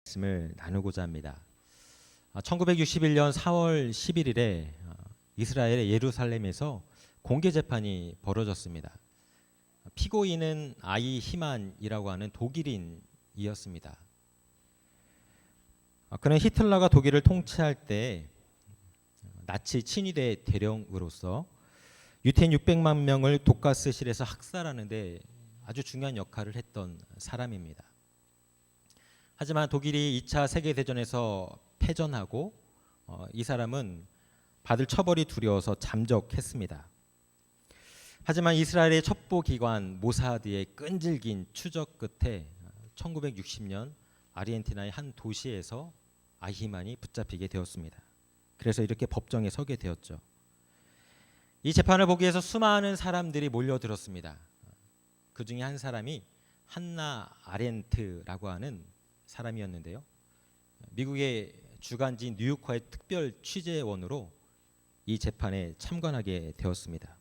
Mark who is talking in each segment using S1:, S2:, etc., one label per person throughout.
S1: 말씀을 나누고자 합니다. 1961년 4월 11일에 이스라엘의 예루살렘에서 공개 재판이 벌어졌습니다. 피고인은 아이 히만이라고 하는 독일인이었습니다. 그는 히틀러가 독일을 통치할 때 나치 친위대 대령으로서 유태인 600만 명을 독가스실에서 학살하는 데 아주 중요한 역할을 했던 사람입니다. 하지만 독일이 2차 세계대전에서 패전하고 이 사람은 받을 처벌이 두려워서 잠적했습니다. 하지만 이스라엘의 첩보기관 모사드의 끈질긴 추적 끝에 1960년 아르헨티나의 한 도시에서 아히만이 붙잡히게 되었습니다. 그래서 이렇게 법정에 서게 되었죠. 이 재판을 보기 위해서 수많은 사람들이 몰려들었습니다. 그 중에 한 사람이 한나 아렌트라고 하는 사람이었는데요. 미국의 주간지 뉴요커의 특별 취재원으로 이 재판에 참관하게 되었습니다.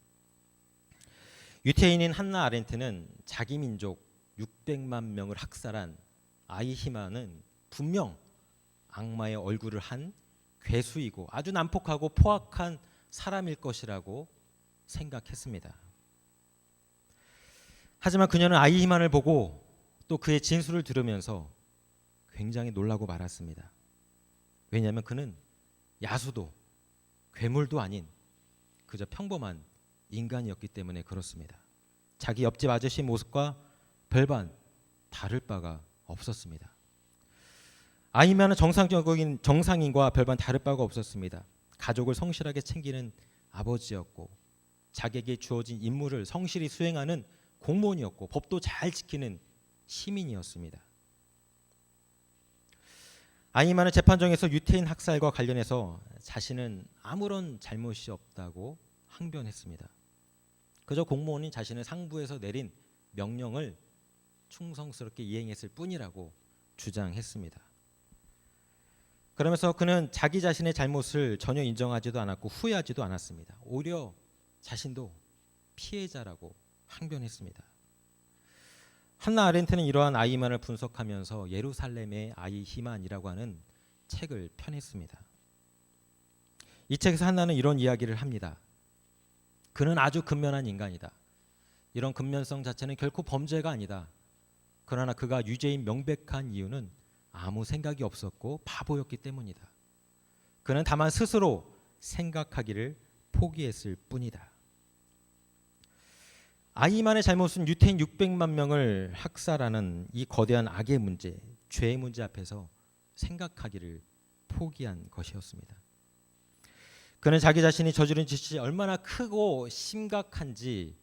S1: 유태인인 한나 아렌트는 자기 민족 600만 명을 학살한 아이히만은 분명 악마의 얼굴을 한 괴수이고 아주 난폭하고 포악한 사람일 것이라고 생각했습니다. 하지만 그녀는 아이히만을 보고 또 그의 진술을 들으면서 굉장히 놀라고 말았습니다. 왜냐하면 그는 야수도 괴물도 아닌 그저 평범한 인간이었기 때문에 그렇습니다. 자기 옆집 아저씨 모습과 별반 다를 바가 없었습니다. 아히만은 정상적인 정상인과 별반 다를 바가 없었습니다. 가족을 성실하게 챙기는 아버지였고 자기에게 주어진 임무를 성실히 수행하는 공무원이었고 법도 잘 지키는 시민이었습니다. 아히만은 재판정에서 유태인 학살과 관련해서 자신은 아무런 잘못이 없다고 항변했습니다. 그저 공무원인 자신은 상부에서 내린 명령을 충성스럽게 이행했을 뿐이라고 주장했습니다. 그러면서 그는 자기 자신의 잘못을 전혀 인정하지도 않았고 후회하지도 않았습니다. 오히려 자신도 피해자라고 항변했습니다. 한나 아렌트는 이러한 아히만을 분석하면서 예루살렘의 아이히만이라고 하는 책을 펴냈습니다. 이 책에서 한나는 이런 이야기를 합니다. 그는 아주 근면한 인간이다. 이런 근면성 자체는 결코 범죄가 아니다. 그러나 그가 유죄인 명백한 이유는 아무 생각이 없었고 바보였기 때문이다. 그는 다만 스스로 생각하기를 포기했을 뿐이다. 아히만의 잘못은 유태인 600만 명을 학살하는 이 거대한 악의 문제, 죄의 문제 앞에서 생각하기를 포기한 것이었습니다. 그는 자기 자신이 저지른 짓이 얼마나 크고 심각한지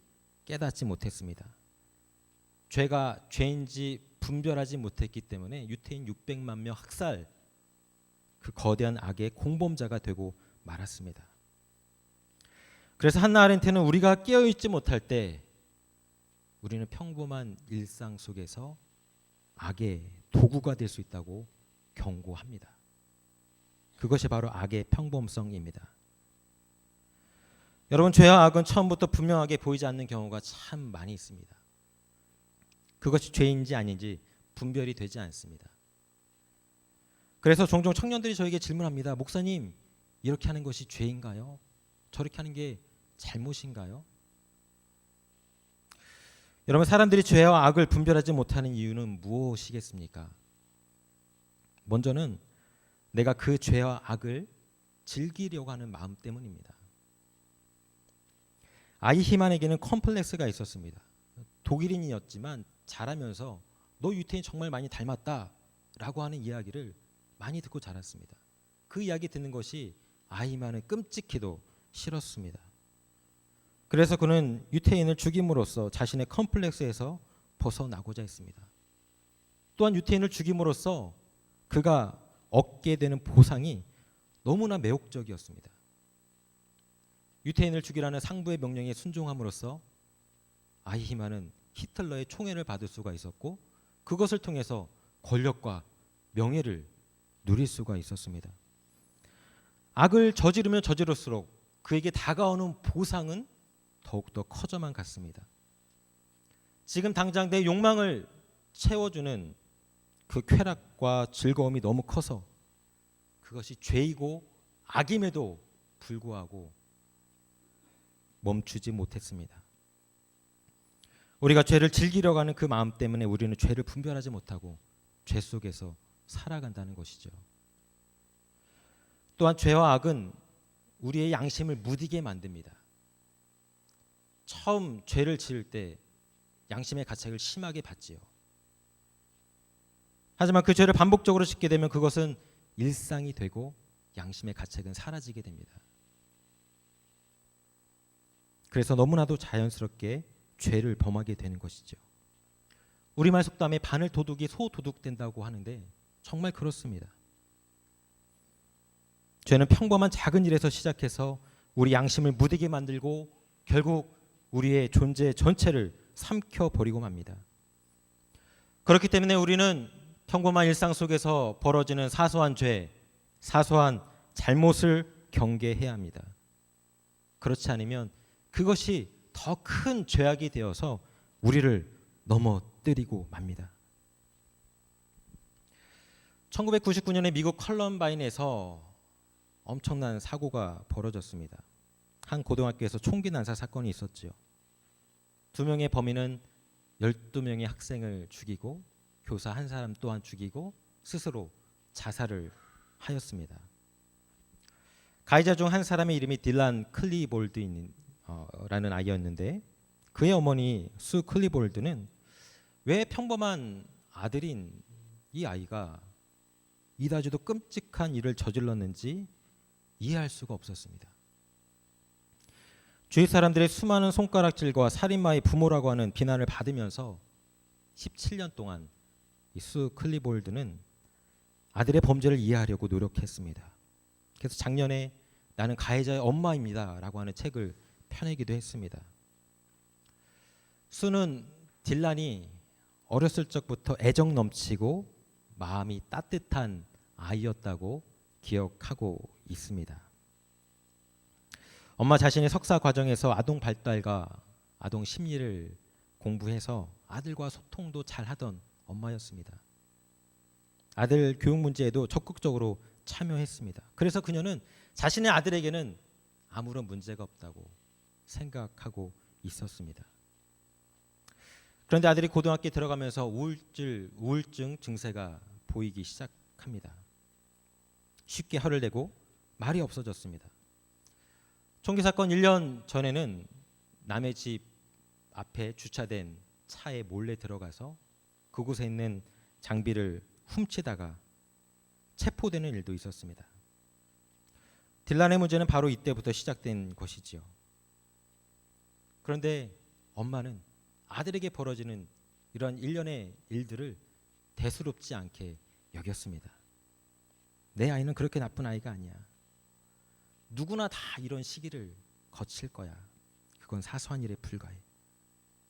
S1: 깨닫지 못했습니다. 죄가 죄인지 분별하지 못했기 때문에 유태인 600만 명 학살, 그 거대한 악의 공범자가 되고 말았습니다. 그래서 한나 아렌트는 우리가 깨어있지 못할 때 우리는 평범한 일상 속에서 악의 도구가 될 수 있다고 경고합니다. 그것이 바로 악의 평범성입니다. 여러분, 죄와 악은 처음부터 분명하게 보이지 않는 경우가 참 많이 있습니다. 그것이 죄인지 아닌지 분별이 되지 않습니다. 그래서 종종 청년들이 저에게 질문합니다. 목사님, 이렇게 하는 것이 죄인가요? 저렇게 하는 게 잘못인가요? 여러분, 사람들이 죄와 악을 분별하지 못하는 이유는 무엇이겠습니까? 먼저는 내가 그 죄와 악을 즐기려고 하는 마음 때문입니다. 아이히만에게는 컴플렉스가 있었습니다. 독일인이었지만 자라면서 너 유태인 정말 많이 닮았다라고 하는 이야기를 많이 듣고 자랐습니다. 그 이야기 듣는 것이 아히만은 끔찍히도 싫었습니다. 그래서 그는 유태인을 죽임으로써 자신의 컴플렉스에서 벗어나고자 했습니다. 또한 유태인을 죽임으로써 그가 얻게 되는 보상이 너무나 매혹적이었습니다. 유태인을 죽이라는 상부의 명령에 순종함으로써 아히만은 히틀러의 총애를 받을 수가 있었고 그것을 통해서 권력과 명예를 누릴 수가 있었습니다. 악을 저지르면 저지를수록 그에게 다가오는 보상은 더욱더 커져만 갔습니다. 지금 당장 내 욕망을 채워주는 그 쾌락과 즐거움이 너무 커서 그것이 죄이고 악임에도 불구하고 멈추지 못했습니다. 우리가 죄를 즐기려고 하는 그 마음 때문에 우리는 죄를 분별하지 못하고 죄 속에서 살아간다는 것이죠. 또한 죄와 악은 우리의 양심을 무디게 만듭니다. 처음 죄를 지을 때 양심의 가책을 심하게 받지요. 하지만 그 죄를 반복적으로 짓게 되면 그것은 일상이 되고 양심의 가책은 사라지게 됩니다. 그래서 너무나도 자연스럽게 죄를 범하게 되는 것이죠. 우리말 속담에 바늘 도둑이 소 도둑 된다고 하는데 정말 그렇습니다. 죄는 평범한 작은 일에서 시작해서 우리 양심을 무디게 만들고 결국 우리의 존재 전체를 삼켜버리고 맙니다. 그렇기 때문에 우리는 평범한 일상 속에서 벌어지는 사소한 죄, 사소한 잘못을 경계해야 합니다. 그렇지 않으면 그것이 더 큰 죄악이 되어서 우리를 넘어뜨리고 맙니다. 1999년에 미국 컬럼바인에서 엄청난 사고가 벌어졌습니다. 한 고등학교에서 총기 난사 사건이 있었죠. 2명의 범인은 12명의 학생을 죽이고 교사 한 사람 또한 죽이고 스스로 자살을 하였습니다. 가해자 중 한 사람의 이름이 딜란 클리볼드라는 아이였는데 그의 어머니 수 클리볼드는 왜 평범한 아들인 이 아이가 이다지도 끔찍한 일을 저질렀는지 이해할 수가 없었습니다. 주위 사람들의 수많은 손가락질과 살인마의 부모라고 하는 비난을 받으면서 17년 동안 이 수 클리볼드는 아들의 범죄를 이해하려고 노력했습니다. 그래서 작년에 나는 가해자의 엄마입니다 라고 하는 책을 펴내기도 했습니다. 수는 딜란이 어렸을 적부터 애정 넘치고 마음이 따뜻한 아이였다고 기억하고 있습니다. 엄마 자신의 석사 과정에서 아동 발달과 아동 심리를 공부해서 아들과 소통도 잘하던 엄마였습니다. 아들 교육 문제에도 적극적으로 참여했습니다. 그래서 그녀는 자신의 아들에게는 아무런 문제가 없다고 생각하고 있었습니다. 그런데 아들이 고등학교에 들어가면서 우울증 증세가 보이기 시작합니다. 쉽게 혀를 내고 말이 없어졌습니다. 총기 사건 1년 전에는 남의 집 앞에 주차된 차에 몰래 들어가서 그곳에 있는 장비를 훔치다가 체포되는 일도 있었습니다. 딜란의 문제는 바로 이때부터 시작된 것이지요. 그런데 엄마는 아들에게 벌어지는 이런 일련의 일들을 대수롭지 않게 여겼습니다. 내 아이는 그렇게 나쁜 아이가 아니야. 누구나 다 이런 시기를 거칠 거야. 그건 사소한 일에 불과해.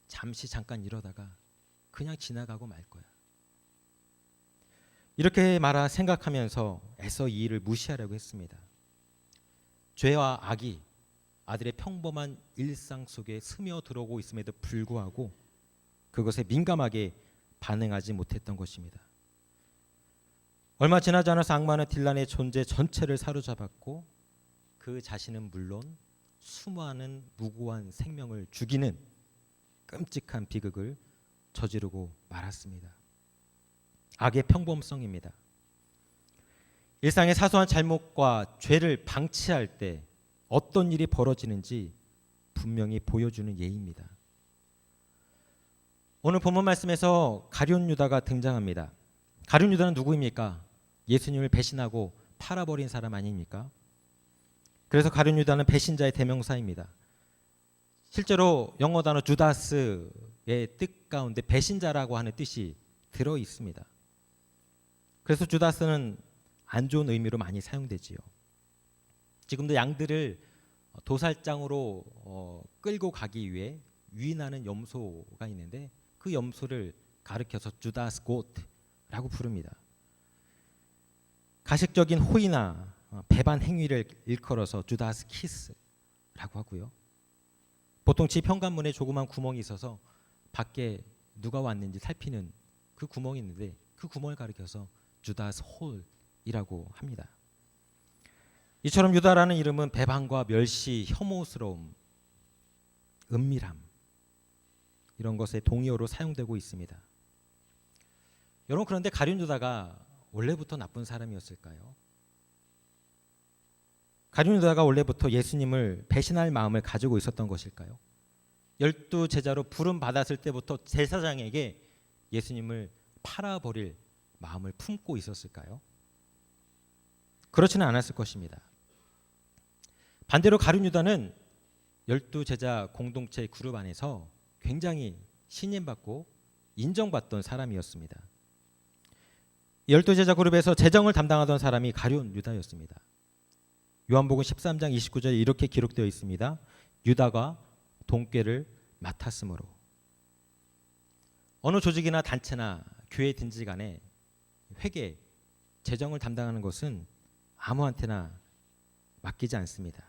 S1: 잠깐 이러다가 그냥 지나가고 말 거야. 이렇게 말아 생각하면서 애써 이 일을 무시하려고 했습니다. 죄와 악이 아들의 평범한 일상 속에 스며들어오고 있음에도 불구하고 그것에 민감하게 반응하지 못했던 것입니다. 얼마 지나지 않아서 악마는 딜란의 존재 전체를 사로잡았고 그 자신은 물론 수많은 무고한 생명을 죽이는 끔찍한 비극을 저지르고 말았습니다. 악의 평범성입니다. 일상의 사소한 잘못과 죄를 방치할 때 어떤 일이 벌어지는지 분명히 보여주는 예입니다. 오늘 본문 말씀에서 가룟 유다가 등장합니다. 가룟 유다는 누구입니까? 예수님을 배신하고 팔아버린 사람 아닙니까? 그래서 가룟 유다는 배신자의 대명사입니다. 실제로 영어 단어 주다스의 뜻 가운데 배신자라고 하는 뜻이 들어 있습니다. 그래서 주다스는 안 좋은 의미로 많이 사용되지요. 지금도 양들을 도살장으로 끌고 가기 위해 유인하는 염소가 있는데 그 염소를 가리켜서 주다스 곶라고 부릅니다. 가식적인 호의나 배반 행위를 일컬어서 주다스 키스라고 하고요. 보통 집 현관문에 조그만 구멍이 있어서 밖에 누가 왔는지 살피는 그 구멍이 있는데 그 구멍을 가리켜서 주다스 홀이라고 합니다. 이처럼 유다라는 이름은 배반과 멸시, 혐오스러움, 은밀함 이런 것의 동의어로 사용되고 있습니다. 여러분, 그런데 가룟 유다가 원래부터 나쁜 사람이었을까요? 가룟 유다가 원래부터 예수님을 배신할 마음을 가지고 있었던 것일까요? 12 제자로 부름 받았을 때부터 제사장에게 예수님을 팔아버릴 마음을 품고 있었을까요? 그렇지는 않았을 것입니다. 반대로 가룟 유다는 12 제자 공동체 그룹 안에서 굉장히 신임받고 인정받던 사람이었습니다. 12 제자 그룹에서 재정을 담당하던 사람이 가룟 유다였습니다. 요한복음 13장 29절에 이렇게 기록되어 있습니다. 유다가 돈꾀를 맡았으므로. 어느 조직이나 단체나 교회든지 간에 회계, 재정을 담당하는 것은 아무한테나 맡기지 않습니다.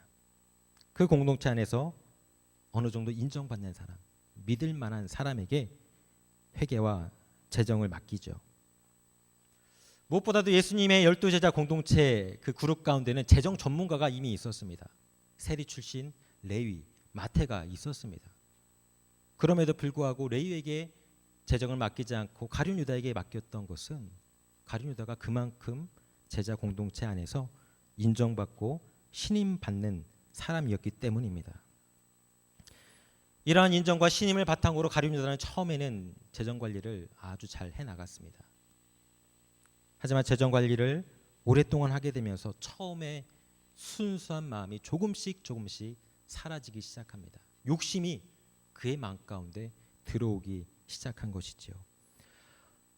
S1: 그 공동체 안에서 어느 정도 인정받는 사람, 믿을 만한 사람에게 회계와 재정을 맡기죠. 무엇보다도 예수님의 12 제자 공동체 그 그룹 가운데는 재정 전문가가 이미 있었습니다. 세리 출신 레위, 마태가 있었습니다. 그럼에도 불구하고 레위에게 재정을 맡기지 않고 가룟 유다에게 맡겼던 것은 가룟 유다가 그만큼 제자 공동체 안에서 인정받고 신임받는 사람이었기 때문입니다. 이러한 인정과 신임을 바탕으로 가룟 유다는 처음에는 재정 관리를 아주 잘 해나갔습니다. 하지만 재정 관리를 오랫동안 하게 되면서 처음에 순수한 마음이 조금씩 사라지기 시작합니다. 욕심이 그의 마음 가운데 들어오기 시작한 것이지요.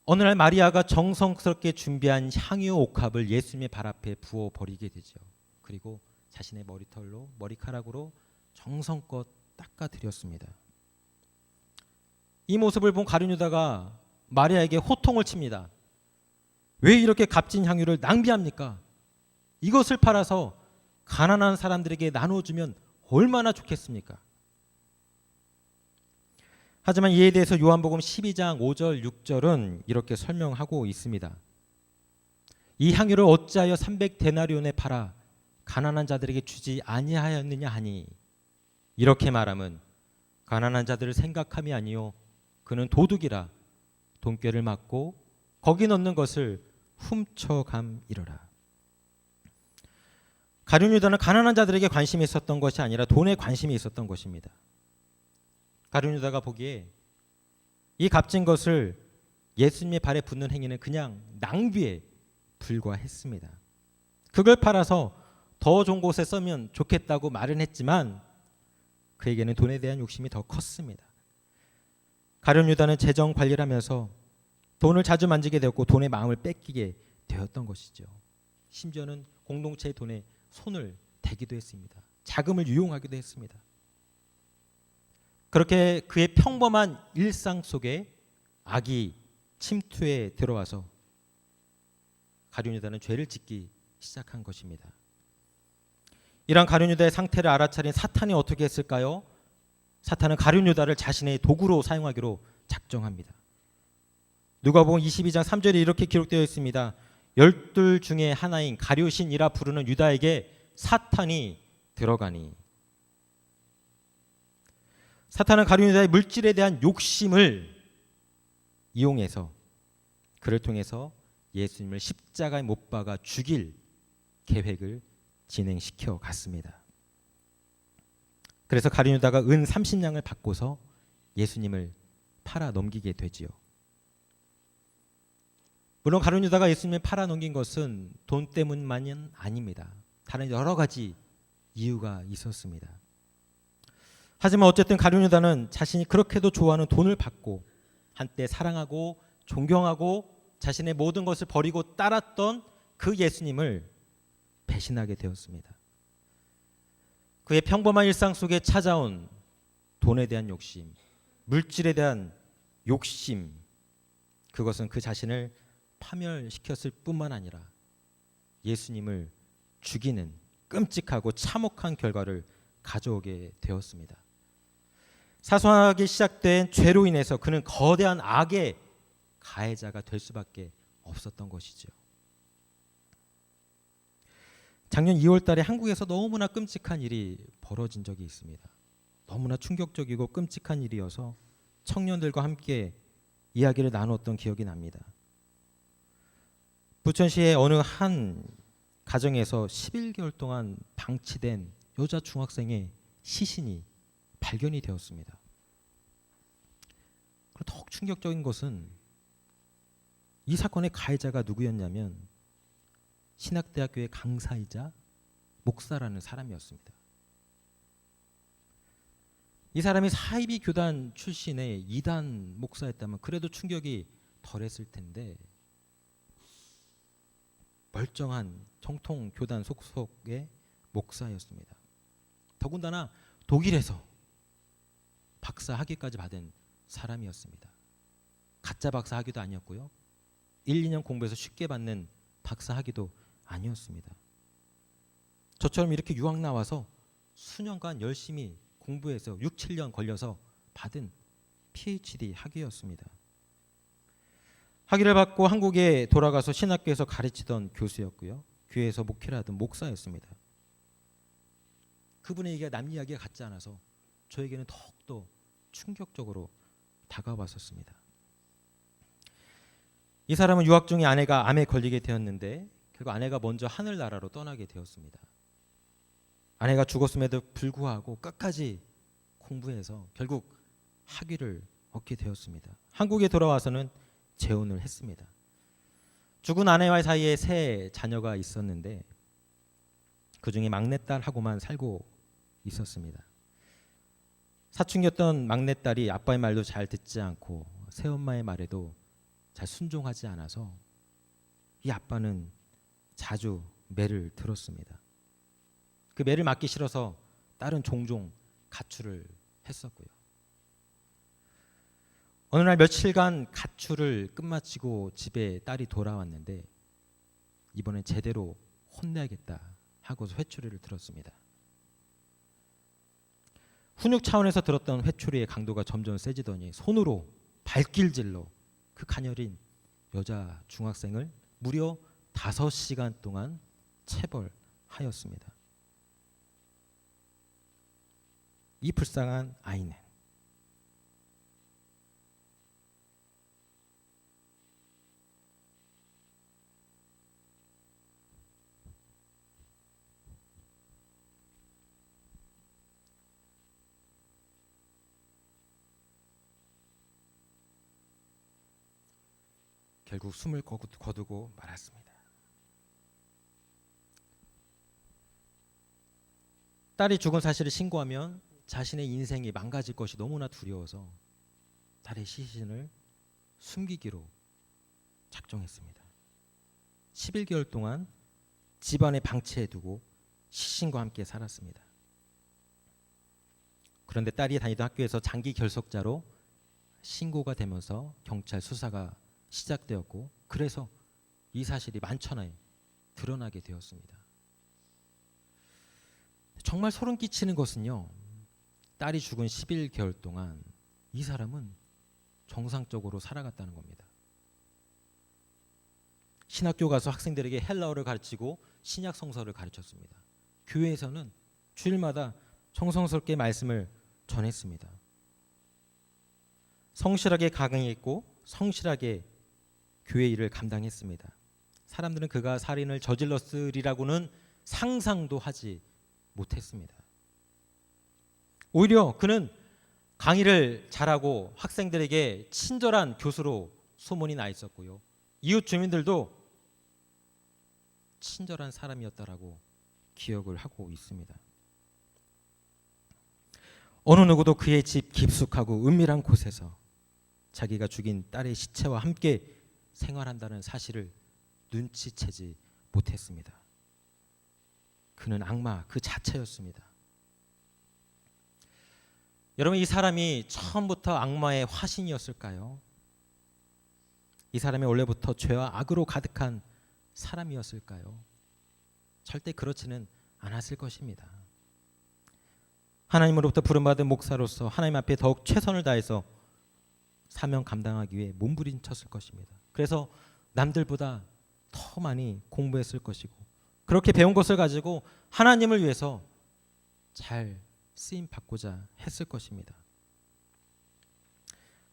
S1: 어느 날 마리아가 정성스럽게 준비한 향유 옥합을 예수님의 발 앞에 부어 버리게 되죠. 그리고 자신의 머리털로 머리카락으로 정성껏 닦아드렸습니다. 이 모습을 본 가룟 유다가 마리아에게 호통을 칩니다. 왜 이렇게 값진 향유를 낭비합니까? 이것을 팔아서 가난한 사람들에게 나눠주면 얼마나 좋겠습니까? 하지만 이에 대해서 요한복음 12장 5절 6절은 이렇게 설명하고 있습니다. 이 향유를 어찌하여 300데나리온에 팔아 가난한 자들에게 주지 아니하였느냐 하니, 이렇게 말함은 가난한 자들을 생각함이 아니요 그는 도둑이라 돈꾀를 맞고 거기 넣는 것을 훔쳐감이러라. 가룟 유다는 가난한 자들에게 관심이 있었던 것이 아니라 돈에 관심이 있었던 것입니다. 가룟 유다가 보기에 이 값진 것을 예수님의 발에 붓는 행위는 그냥 낭비에 불과했습니다. 그걸 팔아서 더 좋은 곳에 쓰면 좋겠다고 말은 했지만 그에게는 돈에 대한 욕심이 더 컸습니다. 가룟 유다는 재정 관리를 하면서 돈을 자주 만지게 되었고 돈의 마음을 뺏기게 되었던 것이죠. 심지어는 공동체의 돈에 손을 대기도 했습니다. 자금을 유용하기도 했습니다. 그렇게 그의 평범한 일상 속에 악이 침투해 들어와서 가룟 유다는 죄를 짓기 시작한 것입니다. 이런 가룟 유다의 상태를 알아차린 사탄이 어떻게 했을까요? 사탄은 가룟 유다를 자신의 도구로 사용하기로 작정합니다. 누가복음 22장 3절에 이렇게 기록되어 있습니다. 12 중에 하나인 가룟신이라 부르는 유다에게 사탄이 들어가니. 사탄은 가룟 유다의 물질에 대한 욕심을 이용해서 그를 통해서 예수님을 십자가에 못 박아 죽일 계획을 진행시켜 갔습니다. 그래서 가룟 유다가 은 30냥을 받고서 예수님을 팔아 넘기게 되지요. 물론 가룟 유다가 예수님을 팔아 넘긴 것은 돈 때문만은 아닙니다. 다른 여러 가지 이유가 있었습니다. 하지만 어쨌든 가룟 유다는 자신이 그렇게도 좋아하는 돈을 받고 한때 사랑하고 존경하고 자신의 모든 것을 버리고 따랐던 그 예수님을 배신하게 되었습니다. 그의 평범한 일상 속에 찾아온 돈에 대한 욕심, 물질에 대한 욕심, 그것은 그 자신을 파멸시켰을 뿐만 아니라 예수님을 죽이는 끔찍하고 참혹한 결과를 가져오게 되었습니다. 사소하게 시작된 죄로 인해서 그는 거대한 악의 가해자가 될 수밖에 없었던 것이죠. 작년 2월 달에 한국에서 너무나 끔찍한 일이 벌어진 적이 있습니다. 너무나 충격적이고 끔찍한 일이어서 청년들과 함께 이야기를 나눴던 기억이 납니다. 부천시의 어느 한 가정에서 11개월 동안 방치된 여자 중학생의 시신이 발견이 되었습니다. 그리고 더욱 충격적인 것은 이 사건의 가해자가 누구였냐면 신학대학교의 강사이자 목사라는 사람이었습니다. 이 사람이 사이비 교단 출신의 이단 목사였다면 그래도 충격이 덜했을 텐데 멀쩡한 정통 교단 속속의 목사였습니다. 더군다나 독일에서 박사 학위까지 받은 사람이었습니다. 가짜 박사 학위도 아니었고요. 1, 2년 공부해서 쉽게 받는 박사 학위도 아니었습니다. 저처럼 이렇게 유학 나와서 수년간 열심히 공부해서 6, 7년 걸려서 받은 PhD 학위였습니다. 학위를 받고 한국에 돌아가서 신학교에서 가르치던 교수였고요. 교회에서 목회를 하던 목사였습니다. 그분의 얘기가 남 이야기가 같지 않아서 저에게는 더욱더 충격적으로 다가왔었습니다. 이 사람은 유학 중에 아내가 암에 걸리게 되었는데 결국 아내가 먼저 하늘나라로 떠나게 되었습니다. 아내가 죽었음에도 불구하고 끝까지 공부해서 결국 학위를 얻게 되었습니다. 한국에 돌아와서는 재혼을 했습니다. 죽은 아내와의 사이에 세 자녀가 있었는데 그중에 막내딸하고만 살고 있었습니다. 사춘기였던 막내딸이 아빠의 말도 잘 듣지 않고 새엄마의 말에도 잘 순종하지 않아서 이 아빠는 자주 매를 들었습니다. 그 매를 맞기 싫어서 딸은 종종 가출을 했었고요. 어느 날 며칠간 가출을 끝마치고 집에 딸이 돌아왔는데 이번엔 제대로 혼내야겠다 하고서 회초리를 들었습니다. 훈육 차원에서 들었던 회초리의 강도가 점점 세지더니 손으로 발길질로 그 가녀린 여자 중학생을 무려 5시간 동안 체벌하였습니다. 이 불쌍한 아이는 결국 숨을 거두고 말았습니다. 딸이 죽은 사실을 신고하면 자신의 인생이 망가질 것이 너무나 두려워서 딸의 시신을 숨기기로 작정했습니다. 11개월 동안 집안에 방치해두고 시신과 함께 살았습니다. 그런데 딸이 다니던 학교에서 장기 결석자로 신고가 되면서 경찰 수사가 시작되었고 그래서 이 사실이 만천하에 드러나게 되었습니다. 정말 소름 끼치는 것은요. 딸이 죽은 11개월 동안 이 사람은 정상적으로 살아갔다는 겁니다. 신학교 가서 학생들에게 헬라어를 가르치고 신약 성서를 가르쳤습니다. 교회에서는 주일마다 정성스럽게 말씀을 전했습니다. 성실하게 강의했고 성실하게 교회 일을 감당했습니다. 사람들은 그가 살인을 저질렀으리라고는 상상도 하지 못했습니다. 오히려 그는 강의를 잘하고 학생들에게 친절한 교수로 소문이 나 있었고요. 이웃 주민들도 친절한 사람이었다라고 기억을 하고 있습니다. 어느 누구도 그의 집 깊숙하고 은밀한 곳에서 자기가 죽인 딸의 시체와 함께 생활한다는 사실을 눈치채지 못했습니다. 그는 악마 그 자체였습니다. 여러분, 이 사람이 처음부터 악마의 화신이었을까요? 이 사람이 원래부터 죄와 악으로 가득한 사람이었을까요? 절대 그렇지는 않았을 것입니다. 하나님으로부터 부름받은 목사로서 하나님 앞에 더욱 최선을 다해서 사명 감당하기 위해 몸부림쳤을 것입니다. 그래서 남들보다 더 많이 공부했을 것이고 그렇게 배운 것을 가지고 하나님을 위해서 잘 쓰임 받고자 했을 것입니다.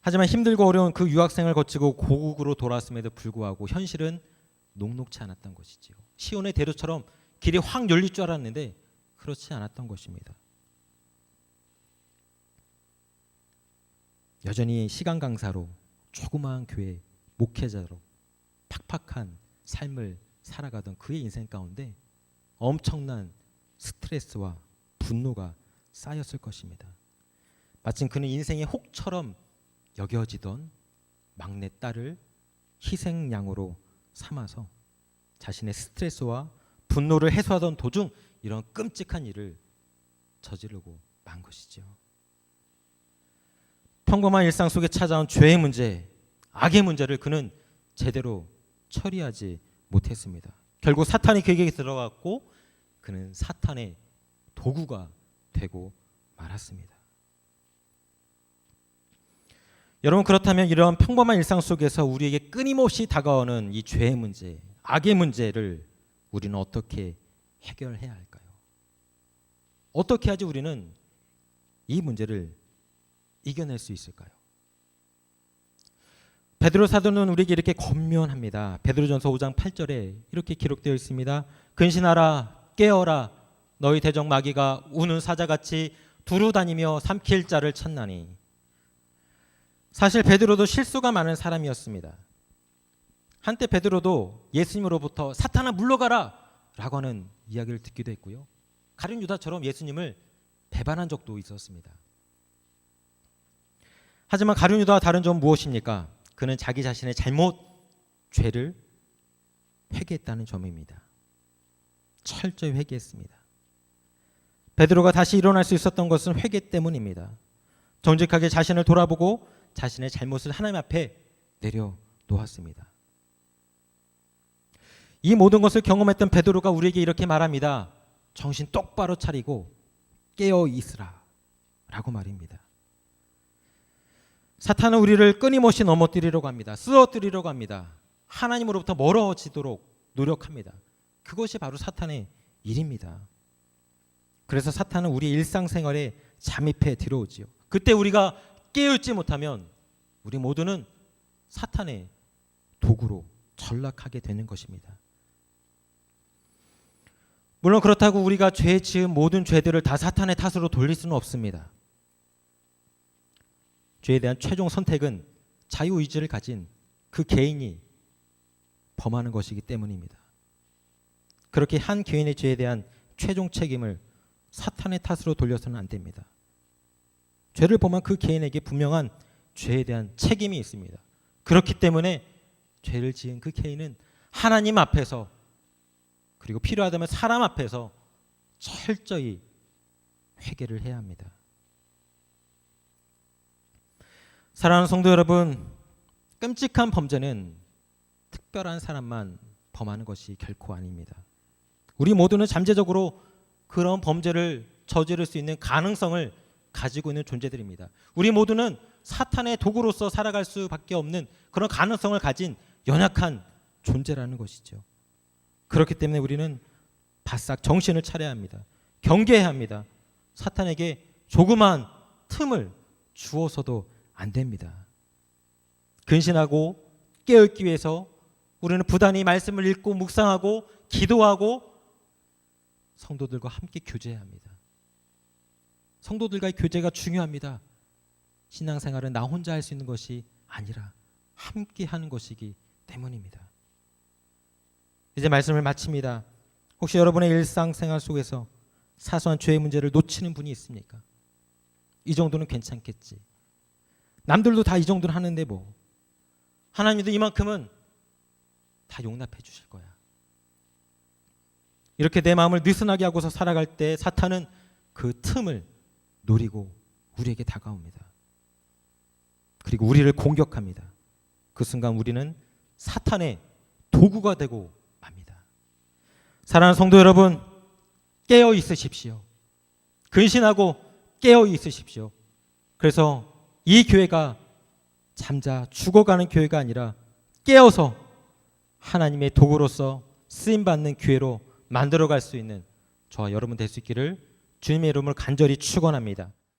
S1: 하지만 힘들고 어려운 그 유학생을 거치고 고국으로 돌아왔음에도 불구하고 현실은 녹록치 않았던 것이지요. 시온의 대로처럼 길이 확 열릴 줄 알았는데 그렇지 않았던 것입니다. 여전히 시간 강사로 조그마한 교회 목회자로 팍팍한 삶을 살아가던 그의 인생 가운데 엄청난 스트레스와 분노가 쌓였을 것입니다. 마침 그는 인생의 혹처럼 여겨지던 막내 딸을 희생양으로 삼아서 자신의 스트레스와 분노를 해소하던 도중 이런 끔찍한 일을 저지르고 만 것이죠. 평범한 일상 속에 찾아온 죄의 문제, 악의 문제를 그는 제대로 처리하지 못했습니다. 결국 사탄이 그에게 들어갔고 그는 사탄의 도구가 되고 말았습니다. 여러분, 그렇다면 이런 평범한 일상 속에서 우리에게 끊임없이 다가오는 이 죄의 문제, 악의 문제를 우리는 어떻게 해결해야 할까요? 어떻게 하지 우리는 이 문제를 이겨낼 수 있을까요? 베드로 사도는 우리에게 이렇게 권면합니다. 베드로전서 5장 8절에 이렇게 기록되어 있습니다. 근신하라, 깨어라, 너희 대적 마귀가 우는 사자같이 두루 다니며 삼킬 자를 찾나니. 사실 베드로도 실수가 많은 사람이었습니다. 한때 베드로도 예수님으로부터 사탄아 물러가라 라고 하는 이야기를 듣기도 했고요. 가룟 유다처럼 예수님을 배반한 적도 있었습니다. 하지만 가룟 유다와 다른 점은 무엇입니까? 그는 자기 자신의 잘못, 죄를 회개했다는 점입니다. 철저히 회개했습니다. 베드로가 다시 일어날 수 있었던 것은 회개 때문입니다. 정직하게 자신을 돌아보고 자신의 잘못을 하나님 앞에 내려놓았습니다. 이 모든 것을 경험했던 베드로가 우리에게 이렇게 말합니다. 정신 똑바로 차리고 깨어 있으라 라고 말입니다. 사탄은 우리를 끊임없이 넘어뜨리려고 합니다. 쓰러뜨리려고 합니다. 하나님으로부터 멀어지도록 노력합니다. 그것이 바로 사탄의 일입니다. 그래서 사탄은 우리 일상생활에 잠입해 들어오지요. 그때 우리가 깨어있지 못하면 우리 모두는 사탄의 도구로 전락하게 되는 것입니다. 물론 그렇다고 우리가 죄 지은 모든 죄들을 다 사탄의 탓으로 돌릴 수는 없습니다. 죄에 대한 최종 선택은 자유의지를 가진 그 개인이 범하는 것이기 때문입니다. 그렇게 한 개인의 죄에 대한 최종 책임을 사탄의 탓으로 돌려서는 안 됩니다. 죄를 범한 그 개인에게 분명한 죄에 대한 책임이 있습니다. 그렇기 때문에 죄를 지은 그 개인은 하나님 앞에서 그리고 필요하다면 사람 앞에서 철저히 회개를 해야 합니다. 사랑하는 성도 여러분, 끔찍한 범죄는 특별한 사람만 범하는 것이 결코 아닙니다. 우리 모두는 잠재적으로 그런 범죄를 저지를 수 있는 가능성을 가지고 있는 존재들입니다. 우리 모두는 사탄의 도구로서 살아갈 수밖에 없는 그런 가능성을 가진 연약한 존재라는 것이죠. 그렇기 때문에 우리는 바싹 정신을 차려야 합니다. 경계해야 합니다. 사탄에게 조그만 틈을 주어서도 안 됩니다. 근신하고 깨어있기 위해서 우리는 부단히 말씀을 읽고 묵상하고 기도하고 성도들과 함께 교제해야 합니다. 성도들과의 교제가 중요합니다. 신앙생활은 나 혼자 할 수 있는 것이 아니라 함께 하는 것이기 때문입니다. 이제 말씀을 마칩니다. 혹시 여러분의 일상생활 속에서 사소한 죄의 문제를 놓치는 분이 있습니까? 이 정도는 괜찮겠지. 남들도 다 이 정도는 하는데 뭐. 하나님도 이만큼은 다 용납해 주실 거야. 이렇게 내 마음을 느슨하게 하고서 살아갈 때 사탄은 그 틈을 노리고 우리에게 다가옵니다. 그리고 우리를 공격합니다. 그 순간 우리는 사탄의 도구가 되고 맙니다. 사랑하는 성도 여러분, 깨어 있으십시오. 근신하고 깨어 있으십시오. 그래서 이 교회가 잠자 죽어가는 교회가 아니라 깨어서 하나님의 도구로서 쓰임 받는 기회로 만들어갈 수 있는 저와 여러분 될 수 있기를 주님의 이름으로 간절히 축원합니다.